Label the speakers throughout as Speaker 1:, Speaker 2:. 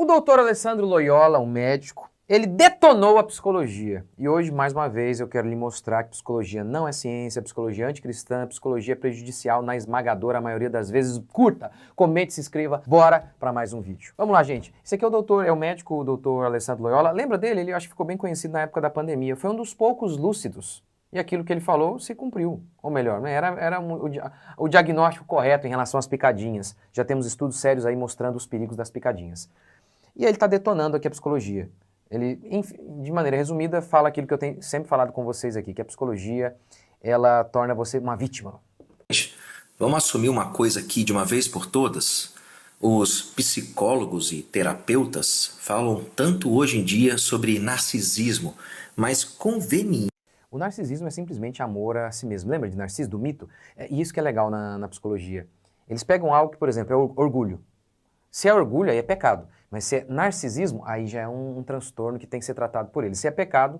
Speaker 1: O doutor Alessandro Loyola, um médico, ele detonou a psicologia. E hoje, mais uma vez, eu quero lhe mostrar que psicologia não é ciência, psicologia é anticristã, psicologia é prejudicial na esmagadora maioria das vezes. Curta, comente, se inscreva, bora para mais um vídeo. Vamos lá, gente. Esse aqui é o médico, o doutor Alessandro Loyola. Lembra dele? Ele, eu acho que ficou bem conhecido na época da pandemia. Foi um dos poucos lúcidos. E aquilo que ele falou se cumpriu. Ou melhor, né? Era o diagnóstico correto em relação às picadinhas. Já temos estudos sérios aí mostrando os perigos das picadinhas. E ele está detonando aqui a psicologia. Ele, de maneira resumida, fala aquilo que eu tenho sempre falado com vocês aqui, que a psicologia, ela torna você uma vítima.
Speaker 2: Vamos assumir uma coisa aqui de uma vez por todas? Os psicólogos e terapeutas falam tanto hoje em dia sobre narcisismo, mas conveniente.
Speaker 1: O narcisismo é simplesmente amor a si mesmo. Lembra de Narciso, do mito? E isso que é legal na psicologia. Eles pegam algo que, por exemplo, é orgulho. Se é orgulho, aí é pecado. Mas se é narcisismo, aí já é um transtorno que tem que ser tratado por ele. Se é pecado,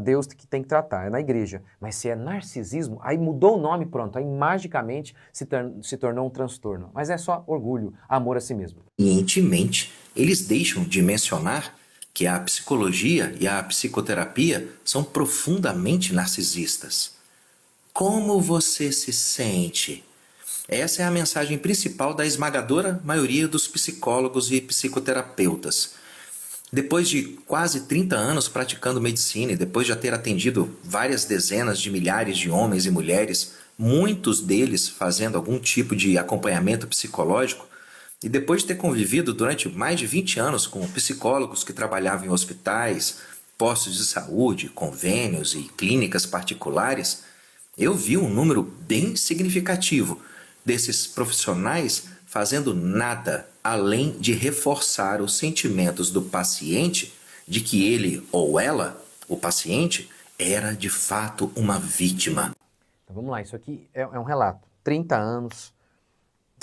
Speaker 1: Deus que tem que tratar, é na igreja. Mas se é narcisismo, aí mudou o nome, pronto. Aí magicamente se tornou um transtorno. Mas é só orgulho, amor a si mesmo.
Speaker 2: Convenientemente, eles deixam de mencionar que a psicologia e a psicoterapia são profundamente narcisistas. Como você se sente? Essa é a mensagem principal da esmagadora maioria dos psicólogos e psicoterapeutas. Depois de quase 30 anos praticando medicina e depois de já ter atendido várias dezenas de milhares de homens e mulheres, muitos deles fazendo algum tipo de acompanhamento psicológico, e depois de ter convivido durante mais de 20 anos com psicólogos que trabalhavam em hospitais, postos de saúde, convênios e clínicas particulares, eu vi um número bem significativo desses profissionais fazendo nada além de reforçar os sentimentos do paciente de que ele ou ela, o paciente, era de fato uma vítima.
Speaker 1: Então vamos lá, isso aqui é um relato. 30 anos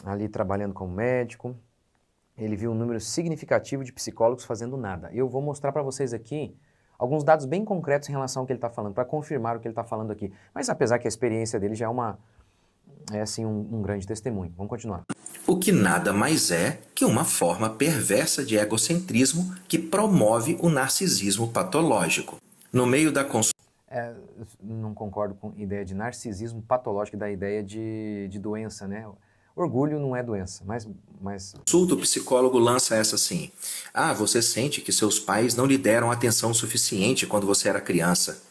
Speaker 1: ali trabalhando como médico, ele viu um número significativo de psicólogos fazendo nada. Eu vou mostrar para vocês aqui alguns dados bem concretos em relação ao que ele está falando, para confirmar o que ele está falando aqui. Mas apesar que a experiência dele já é assim um grande testemunho. Vamos continuar.
Speaker 2: O que nada mais é que uma forma perversa de egocentrismo que promove o narcisismo patológico. No meio da consulta...
Speaker 1: Não concordo com a ideia de narcisismo patológico, da ideia de doença, né? Orgulho não é doença, mas...
Speaker 2: O psicólogo lança essa assim: você sente que seus pais não lhe deram atenção suficiente quando você era criança.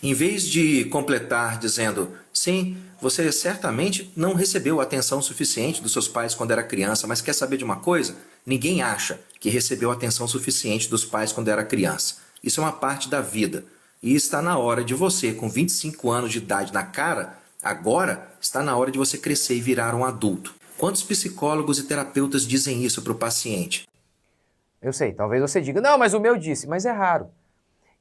Speaker 2: Em vez de completar dizendo, sim, você certamente não recebeu atenção suficiente dos seus pais quando era criança, mas quer saber de uma coisa? Ninguém acha que recebeu atenção suficiente dos pais quando era criança. Isso é uma parte da vida. E está na hora de você, com 25 anos de idade na cara, agora está na hora de você crescer e virar um adulto. Quantos psicólogos e terapeutas dizem isso para o paciente?
Speaker 1: Eu sei, talvez você diga, não, mas o meu disse, mas é raro.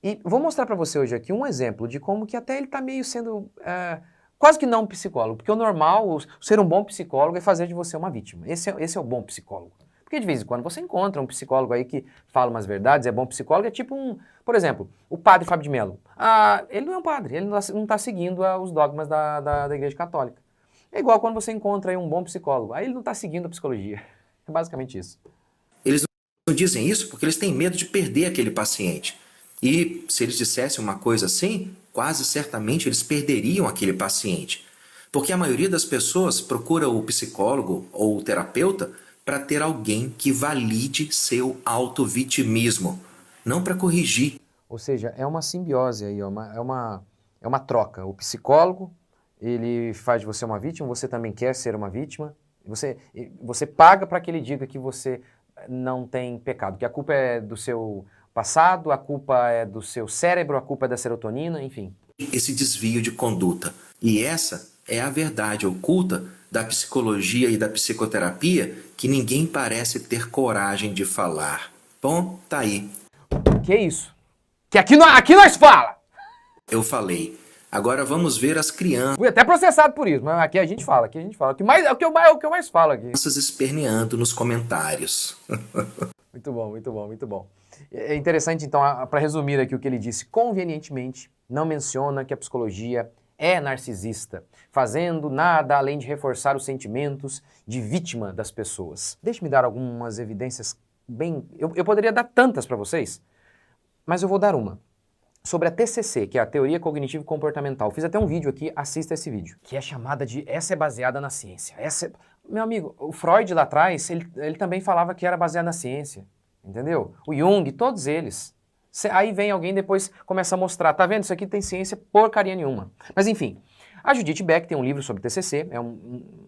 Speaker 1: E vou mostrar para você hoje aqui um exemplo de como que até ele está meio sendo quase que não um psicólogo, porque o normal, ser um bom psicólogo é fazer de você uma vítima. Esse é o bom psicólogo. Porque de vez em quando você encontra um psicólogo aí que fala umas verdades, é bom psicólogo, é tipo por exemplo, o padre Fábio de Mello. Ele não é um padre, ele não está seguindo os dogmas da Igreja Católica. É igual quando você encontra aí um bom psicólogo, aí ele não está seguindo a psicologia. É basicamente isso.
Speaker 2: Eles não dizem isso porque eles têm medo de perder aquele paciente. E se eles dissessem uma coisa assim, quase certamente eles perderiam aquele paciente. Porque a maioria das pessoas procura o psicólogo ou o terapeuta para ter alguém que valide seu autovitimismo, não para corrigir.
Speaker 1: Ou seja, é uma simbiose aí, é uma troca. O psicólogo, ele faz de você uma vítima, você também quer ser uma vítima, você paga para que ele diga que você não tem pecado, que a culpa é do seu passado, a culpa é do seu cérebro, a culpa é da serotonina, enfim.
Speaker 2: Esse desvio de conduta. E essa é a verdade oculta da psicologia e da psicoterapia que ninguém parece ter coragem de falar. Bom, tá aí.
Speaker 1: Que isso? Que aqui nós fala!
Speaker 2: Eu falei. Agora vamos ver as crianças...
Speaker 1: Fui até processado por isso, mas aqui a gente fala, É o que eu mais falo aqui.
Speaker 2: Esperneando nos comentários.
Speaker 1: Muito bom, muito bom, muito bom. É interessante, então, para resumir aqui o que ele disse, convenientemente não menciona que a psicologia é narcisista, fazendo nada além de reforçar os sentimentos de vítima das pessoas. Deixe-me dar algumas evidências bem... Eu poderia dar tantas para vocês, mas eu vou dar uma. Sobre a TCC, que é a Teoria Cognitivo-Comportamental. Fiz até um vídeo aqui, assista esse vídeo. Que é chamada de Essa é baseada na ciência. Meu amigo, o Freud lá atrás, ele também falava que era baseado na ciência. Entendeu? O Jung, todos eles. Aí vem alguém depois começa a mostrar, tá vendo? Isso aqui tem ciência porcaria nenhuma. Mas enfim, a Judith Beck tem um livro sobre TCC,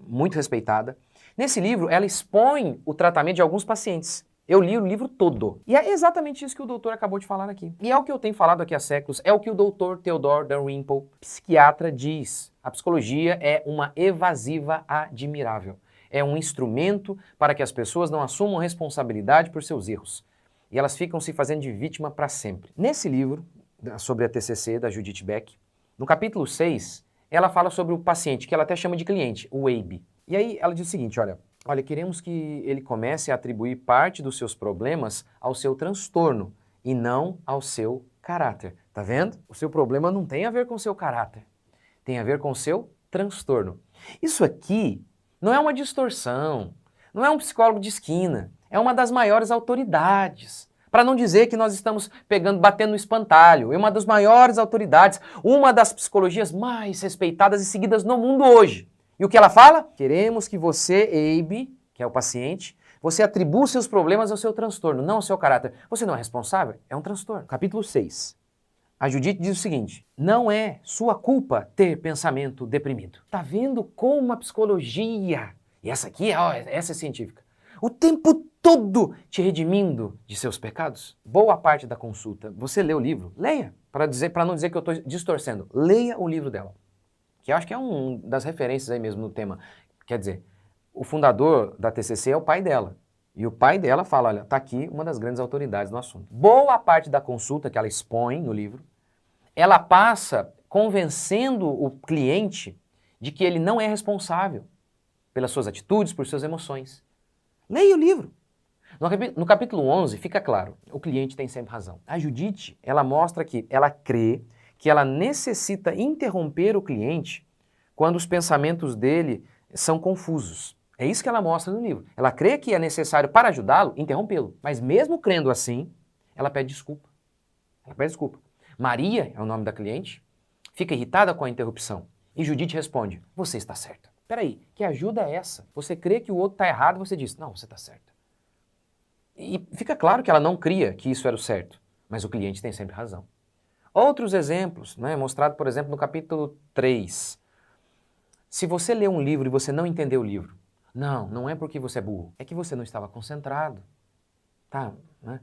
Speaker 1: muito respeitada. Nesse livro, ela expõe o tratamento de alguns pacientes. Eu li o livro todo. E é exatamente isso que o doutor acabou de falar aqui. E é o que eu tenho falado aqui há séculos, é o que o doutor Theodore Dalrymple, psiquiatra, diz. A psicologia é uma evasiva admirável. É um instrumento para que as pessoas não assumam responsabilidade por seus erros. E elas ficam se fazendo de vítima para sempre. Nesse livro, sobre a TCC, da Judith Beck, no capítulo 6, ela fala sobre o paciente, que ela até chama de cliente, o Abe. E aí ela diz o seguinte, olha, queremos que ele comece a atribuir parte dos seus problemas ao seu transtorno e não ao seu caráter. Tá vendo? O seu problema não tem a ver com o seu caráter, tem a ver com o seu transtorno. Isso aqui não é uma distorção, não é um psicólogo de esquina, é uma das maiores autoridades. Para não dizer que nós estamos batendo no espantalho, é uma das maiores autoridades, uma das psicologias mais respeitadas e seguidas no mundo hoje. E o que ela fala? Queremos que você, Abe, que é o paciente, você atribua seus problemas ao seu transtorno, não ao seu caráter. Você não é responsável? É um transtorno. Capítulo 6. A Judith diz o seguinte, não é sua culpa ter pensamento deprimido. Tá vendo como a psicologia, e essa aqui, essa é científica, o tempo todo te redimindo de seus pecados? Boa parte da consulta, você lê o livro, leia, para não dizer que eu estou distorcendo, leia o livro dela. Que eu acho que é uma das referências aí mesmo no tema. Quer dizer, o fundador da TCC é o pai dela. E o pai dela fala, olha, tá aqui uma das grandes autoridades no assunto. Boa parte da consulta que ela expõe no livro, ela passa convencendo o cliente de que ele não é responsável pelas suas atitudes, por suas emoções. Leia o livro. No capítulo 11 fica claro, o cliente tem sempre razão. A Judith, ela mostra que ela crê que ela necessita interromper o cliente quando os pensamentos dele são confusos. É isso que ela mostra no livro. Ela crê que é necessário, para ajudá-lo, interrompê-lo. Mas mesmo crendo assim, ela pede desculpa. Ela pede desculpa. Maria, é o nome da cliente, fica irritada com a interrupção. E Judith responde, você está certa. Peraí, que ajuda é essa? Você crê que o outro está errado, você diz, não, você está certa. E fica claro que ela não cria que isso era o certo, mas o cliente tem sempre razão. Outros exemplos, mostrado, por exemplo, no capítulo 3. Se você lê um livro e você não entendeu o livro, não é porque você é burro, é que você não estava concentrado. Tá, né?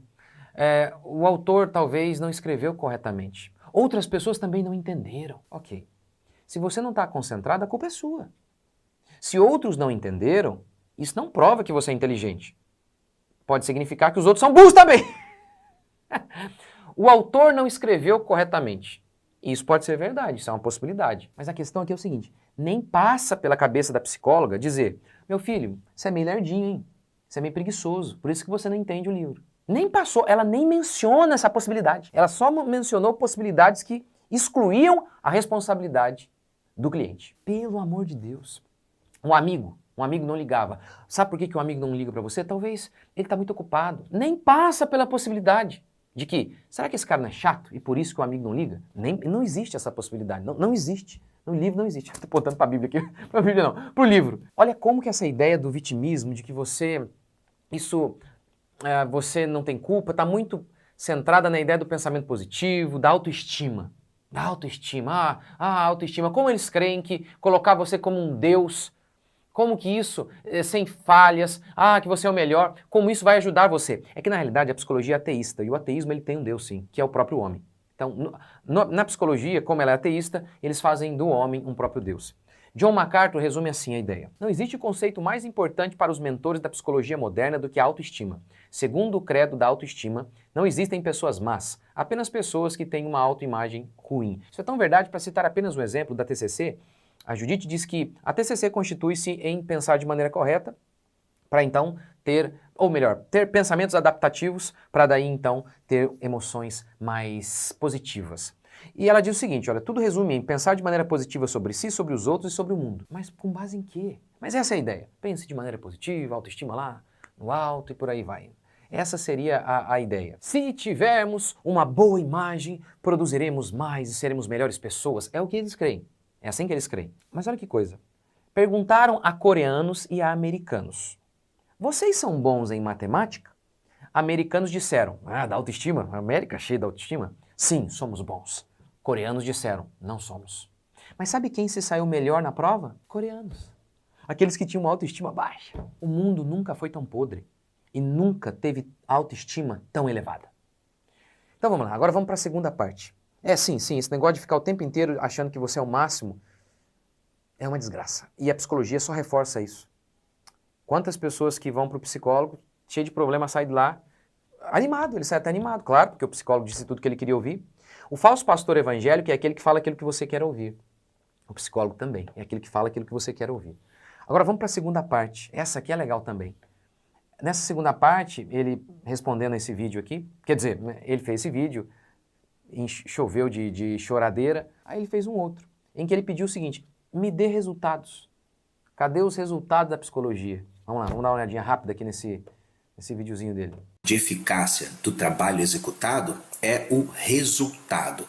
Speaker 1: O autor talvez não escreveu corretamente. Outras pessoas também não entenderam. Ok. Se você não está concentrado, a culpa é sua. Se outros não entenderam, isso não prova que você é inteligente. Pode significar que os outros são burros também. O autor não escreveu corretamente. Isso pode ser verdade, isso é uma possibilidade. Mas a questão aqui é o seguinte, nem passa pela cabeça da psicóloga dizer, meu filho, você é meio lerdinho, hein? Você é meio preguiçoso, por isso que você não entende o livro. Nem passou, ela nem menciona essa possibilidade. Ela só mencionou possibilidades que excluíam a responsabilidade do cliente. Pelo amor de Deus. Um amigo não ligava. Sabe por que um amigo não liga para você? Talvez ele está muito ocupado. Nem passa pela possibilidade de que, será que esse cara não é chato e por isso que o amigo não liga? Não existe essa possibilidade, não existe. No livro não existe. Estou apontando para a Bíblia aqui, para a Bíblia não, para o livro. Olha como que essa ideia do vitimismo, de que você não tem culpa, está muito centrada na ideia do pensamento positivo, da autoestima. Da autoestima, a autoestima. Como eles creem que colocar você como um Deus, como que isso, sem falhas, que você é o melhor, como isso vai ajudar você? É que na realidade a psicologia é ateísta e o ateísmo ele tem um Deus sim, que é o próprio homem. Então, na psicologia, como ela é ateísta, eles fazem do homem um próprio Deus. John MacArthur resume assim a ideia. Não existe conceito mais importante para os mentores da psicologia moderna do que a autoestima. Segundo o credo da autoestima, não existem pessoas más, apenas pessoas que têm uma autoimagem ruim. Isso é tão verdade, para citar apenas um exemplo da TCC, a Judith diz que a TCC constitui-se em pensar de maneira correta, para então ter pensamentos adaptativos, para daí então ter emoções mais positivas. E ela diz o seguinte, olha, tudo resume em pensar de maneira positiva sobre si, sobre os outros e sobre o mundo. Mas com base em quê? Mas essa é a ideia. Pense de maneira positiva, autoestima lá no alto e por aí vai. Essa seria a ideia. Se tivermos uma boa imagem, produziremos mais e seremos melhores pessoas. É o que eles creem. É assim que eles creem. Mas olha que coisa. Perguntaram a coreanos e a americanos. Vocês são bons em matemática? Americanos disseram, da autoestima? A América cheia da autoestima? Sim, somos bons. Coreanos disseram, não somos. Mas sabe quem se saiu melhor na prova? Coreanos. Aqueles que tinham uma autoestima baixa. O mundo nunca foi tão podre e nunca teve autoestima tão elevada. Então vamos lá, agora vamos para a segunda parte. Sim, esse negócio de ficar o tempo inteiro achando que você é o máximo é uma desgraça. E a psicologia só reforça isso. Quantas pessoas que vão para o psicólogo, cheio de problema, saem de lá animado, ele sai até animado, claro, porque o psicólogo disse tudo que ele queria ouvir. O falso pastor evangélico é aquele que fala aquilo que você quer ouvir. O psicólogo também é aquele que fala aquilo que você quer ouvir. Agora vamos para a segunda parte. Essa aqui é legal também. Nessa segunda parte, ele respondendo esse vídeo aqui, quer dizer, ele fez esse vídeo, choveu de choradeira, aí ele fez um outro, em que ele pediu o seguinte, me dê resultados. Cadê os resultados da psicologia? Vamos lá, vamos dar uma olhadinha rápida aqui nesse videozinho dele.
Speaker 2: De eficácia do trabalho executado é o resultado.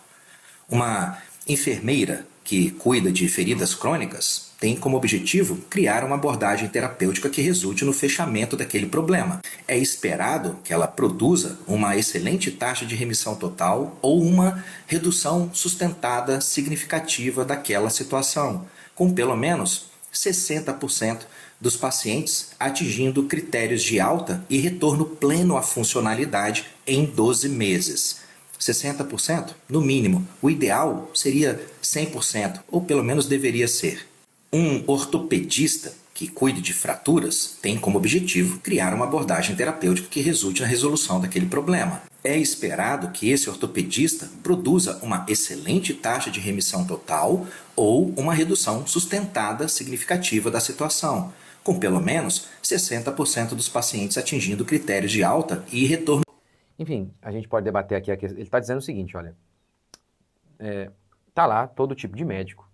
Speaker 2: Uma enfermeira que cuida de feridas crônicas tem como objetivo criar uma abordagem terapêutica que resulte no fechamento daquele problema. É esperado que ela produza uma excelente taxa de remissão total ou uma redução sustentada significativa daquela situação, com pelo menos 60% dos pacientes atingindo critérios de alta e retorno pleno à funcionalidade em 12 meses. 60%, no mínimo. O ideal seria 100%, ou pelo menos deveria ser. Um ortopedista que cuide de fraturas tem como objetivo criar uma abordagem terapêutica que resulte na resolução daquele problema. É esperado que esse ortopedista produza uma excelente taxa de remissão total ou uma redução sustentada significativa da situação, com pelo menos 60% dos pacientes atingindo critérios de alta e retorno.
Speaker 1: Enfim, a gente pode debater aqui, ele está dizendo o seguinte, olha, tá lá todo tipo de médico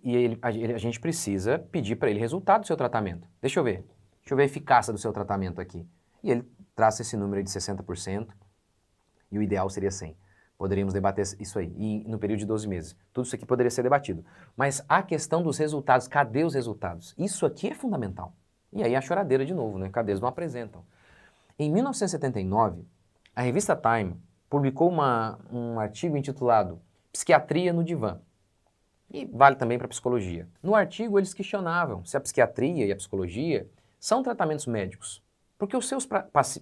Speaker 1: e a gente precisa pedir para ele resultado do seu tratamento. Deixa eu ver a eficácia do seu tratamento aqui. E ele traça esse número de 60% e o ideal seria 100%. Poderíamos debater isso aí, e no período de 12 meses. Tudo isso aqui poderia ser debatido. Mas a questão dos resultados, cadê os resultados? Isso aqui é fundamental. E aí a choradeira de novo, né? Cadê? Eles não apresentam. Em 1979, a revista Time publicou um artigo intitulado Psiquiatria no Divã. E vale também para psicologia. No artigo eles questionavam se a psiquiatria e a psicologia são tratamentos médicos, porque os seus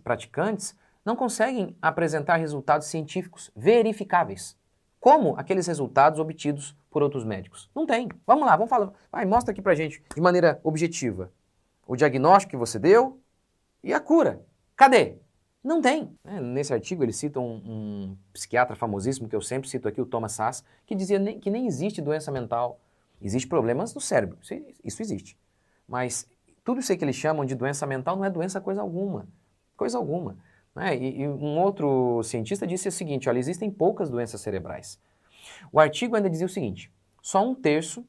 Speaker 1: praticantes não conseguem apresentar resultados científicos verificáveis, como aqueles resultados obtidos por outros médicos. Não tem. Vamos lá, vamos falar. Mostra aqui pra gente, de maneira objetiva, o diagnóstico que você deu e a cura. Cadê? Não tem. Nesse artigo ele cita um psiquiatra famosíssimo, que eu sempre cito aqui, o Thomas Szasz, que dizia que nem existe doença mental. Existem problemas no cérebro, isso existe. Mas tudo isso aí que eles chamam de doença mental não é doença coisa alguma. Coisa alguma. E um outro cientista disse o seguinte, olha, existem poucas doenças cerebrais. O artigo ainda dizia o seguinte, só 1/3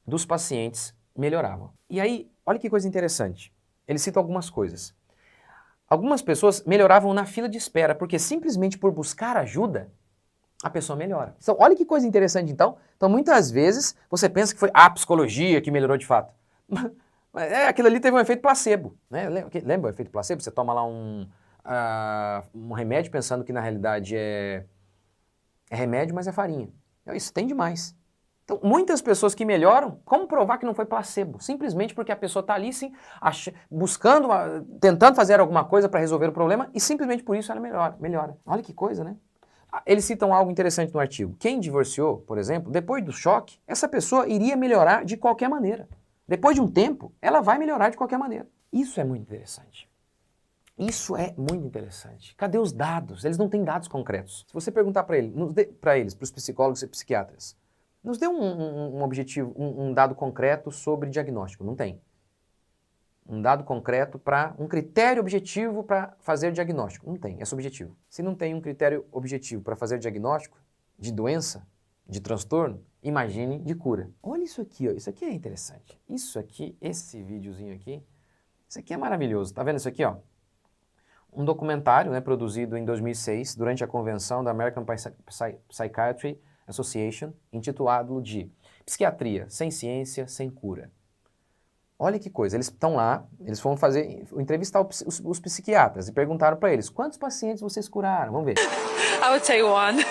Speaker 1: dos pacientes melhoravam. E aí, olha que coisa interessante, ele cita algumas coisas. Algumas pessoas melhoravam na fila de espera, porque simplesmente por buscar ajuda, a pessoa melhora. Então, olha que coisa interessante então. Então, muitas vezes, você pensa que foi a psicologia que melhorou de fato. Mas aquilo ali teve um efeito placebo. Né? Lembra o efeito placebo? Você toma lá um remédio pensando que na realidade é remédio, mas é farinha. Isso tem demais. Então, muitas pessoas que melhoram, como provar que não foi placebo? Simplesmente porque a pessoa está ali, sim, buscando, tentando fazer alguma coisa para resolver o problema e simplesmente por isso ela melhora. Olha que coisa, né? Eles citam algo interessante no artigo. Quem divorciou, por exemplo, depois do choque, essa pessoa iria melhorar de qualquer maneira. Depois de um tempo, ela vai melhorar de qualquer maneira. Isso é muito interessante. Isso é muito interessante. Cadê os dados? Eles não têm dados concretos. Se você perguntar para eles, para os psicólogos e psiquiatras, nos dê um objetivo, um dado concreto sobre diagnóstico. Não tem. Um dado concreto para um critério objetivo para fazer diagnóstico. Não tem, é subjetivo. Se não tem um critério objetivo para fazer diagnóstico, de doença, de transtorno, imagine de cura. Olha isso aqui, ó. Isso aqui é interessante. Isso aqui, esse videozinho aqui, isso aqui é maravilhoso. Tá vendo isso aqui, ó? Um documentário, né, produzido em 2006 durante a convenção da American Psychiatry Association, intitulado de Psiquiatria sem ciência, sem cura. Olha que coisa, eles estão lá, eles foram entrevistar os psiquiatras e perguntaram para eles, quantos pacientes vocês curaram? Vamos ver.
Speaker 3: I would say one.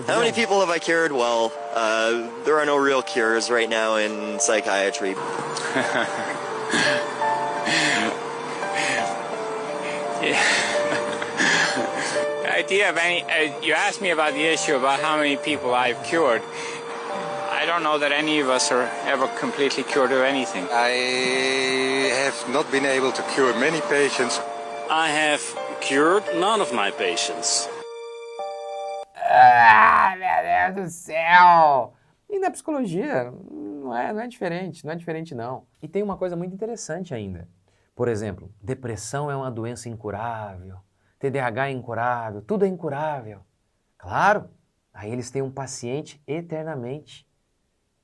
Speaker 4: How many people have I cured? Well, there are no real cures right now in psychiatry.
Speaker 5: Do you have any? You asked me about the issue about how many people I've cured. I don't know that any of us are ever completely cured of anything.
Speaker 6: I have not been able to cure many patients.
Speaker 7: I have cured none of my patients.
Speaker 1: Ah, meu Deus do céu! E na psicologia não é diferente não. E tem uma coisa muito interessante ainda. Por exemplo, depressão é uma doença incurável, TDAH é incurável, tudo é incurável. Claro, aí eles têm um paciente eternamente.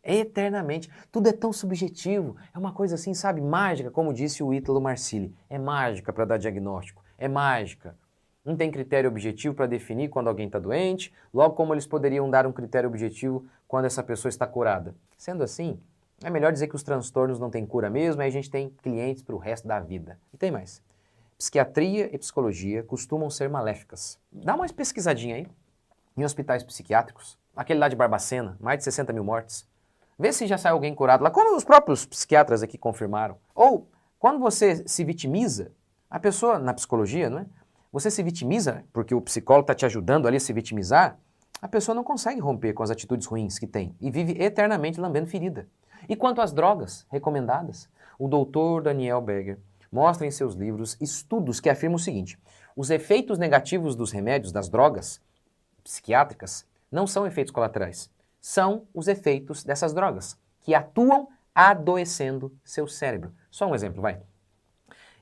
Speaker 1: Eternamente. Tudo é tão subjetivo. É uma coisa assim, sabe, mágica, como disse o Ítalo Marcilli. É mágica para dar diagnóstico. É mágica. Não tem critério objetivo para definir quando alguém está doente, logo como eles poderiam dar um critério objetivo quando essa pessoa está curada. Sendo assim, é melhor dizer que os transtornos não têm cura mesmo, aí a gente tem clientes para o resto da vida. E tem mais. Psiquiatria e psicologia costumam ser maléficas. Dá uma pesquisadinha aí em hospitais psiquiátricos. Aquele lá de Barbacena, mais de 60 mil mortes. Vê se já saiu alguém curado lá, como os próprios psiquiatras aqui confirmaram. Ou, quando você se vitimiza, a pessoa, na psicologia, não é? Você se vitimiza, porque o psicólogo está te ajudando ali a se vitimizar, a pessoa não consegue romper com as atitudes ruins que tem e vive eternamente lambendo ferida. E quanto às drogas recomendadas, o Dr. Daniel Berger mostra em seus livros estudos que afirmam o seguinte: os efeitos negativos dos remédios, das drogas psiquiátricas, não são efeitos colaterais. São os efeitos dessas drogas, que atuam adoecendo seu cérebro. Só um exemplo, vai.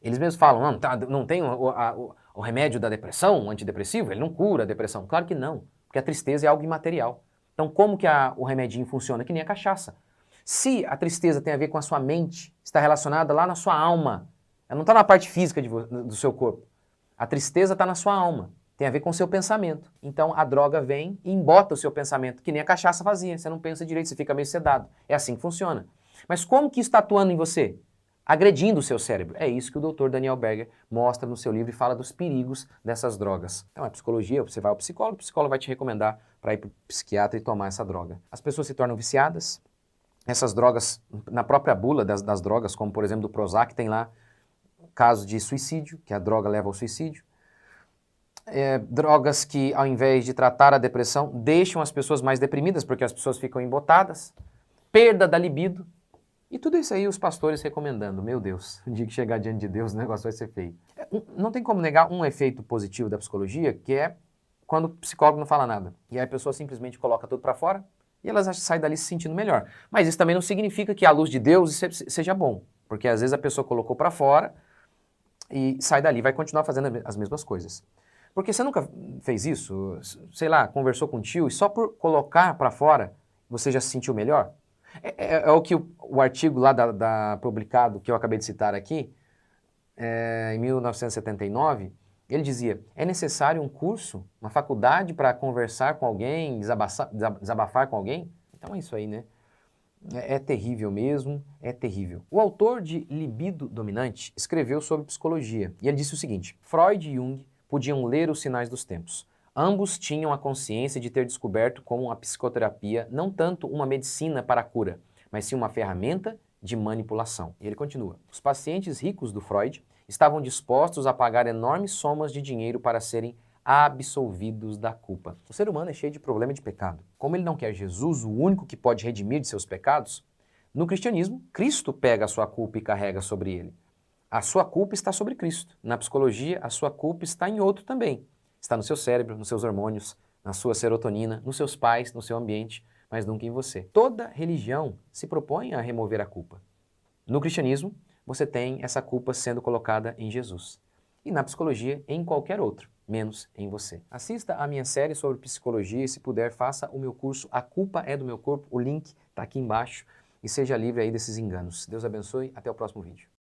Speaker 1: Eles mesmos falam, não tem o remédio da depressão, o antidepressivo, ele não cura a depressão. Claro que não, porque a tristeza é algo imaterial. Então como que o remedinho funciona? Que nem a cachaça. Se a tristeza tem a ver com a sua mente, está relacionada lá na sua alma, ela não está na parte física do seu corpo. A tristeza está na sua alma. Tem a ver com o seu pensamento. Então a droga vem e embota o seu pensamento, que nem a cachaça fazia. Você não pensa direito, você fica meio sedado. É assim que funciona. Mas como que isso está atuando em você? Agredindo o seu cérebro. É isso que o Dr. Daniel Berger mostra no seu livro e fala dos perigos dessas drogas. Então a psicologia, você vai ao psicólogo, o psicólogo vai te recomendar para ir para o psiquiatra e tomar essa droga. As pessoas se tornam viciadas. Essas drogas, na própria bula das drogas, como por exemplo do Prozac, tem lá caso de suicídio, que a droga leva ao suicídio. Drogas que, ao invés de tratar a depressão, deixam as pessoas mais deprimidas, porque as pessoas ficam embotadas, perda da libido, e tudo isso aí os pastores recomendando. Meu Deus, no dia que chegar diante de Deus o negócio vai ser feio. Não tem como negar um efeito positivo da psicologia, que é quando o psicólogo não fala nada, e aí a pessoa simplesmente coloca tudo para fora, e elas saem dali se sentindo melhor. Mas isso também não significa que à luz de Deus isso seja bom, porque às vezes a pessoa colocou para fora, e sai dali, vai continuar fazendo as mesmas coisas. Porque você nunca fez isso? Sei lá, conversou com o tio e só por colocar para fora você já se sentiu melhor? É o que o artigo lá publicado, que eu acabei de citar aqui, em 1979, ele dizia, é necessário um curso, uma faculdade para conversar com alguém, desabafar com alguém? Então é isso aí, né? É terrível mesmo, é terrível. O autor de Libido Dominante escreveu sobre psicologia e ele disse o seguinte: Freud e Jung podiam ler os sinais dos tempos. Ambos tinham a consciência de ter descoberto como a psicoterapia não tanto uma medicina para a cura, mas sim uma ferramenta de manipulação. E ele continua. Os pacientes ricos do Freud estavam dispostos a pagar enormes somas de dinheiro para serem absolvidos da culpa. O ser humano é cheio de problema de pecado. Como ele não quer Jesus, o único que pode redimir de seus pecados, no cristianismo, Cristo pega a sua culpa e carrega sobre ele. A sua culpa está sobre Cristo. Na psicologia, a sua culpa está em outro também. Está no seu cérebro, nos seus hormônios, na sua serotonina, nos seus pais, no seu ambiente, mas nunca em você. Toda religião se propõe a remover a culpa. No cristianismo, você tem essa culpa sendo colocada em Jesus. E na psicologia, em qualquer outro. menos em você. Assista a minha série sobre psicologia e, se puder, faça o meu curso A Culpa é do Meu Corpo. O link está aqui embaixo e seja livre aí desses enganos. Deus abençoe. Até o próximo vídeo.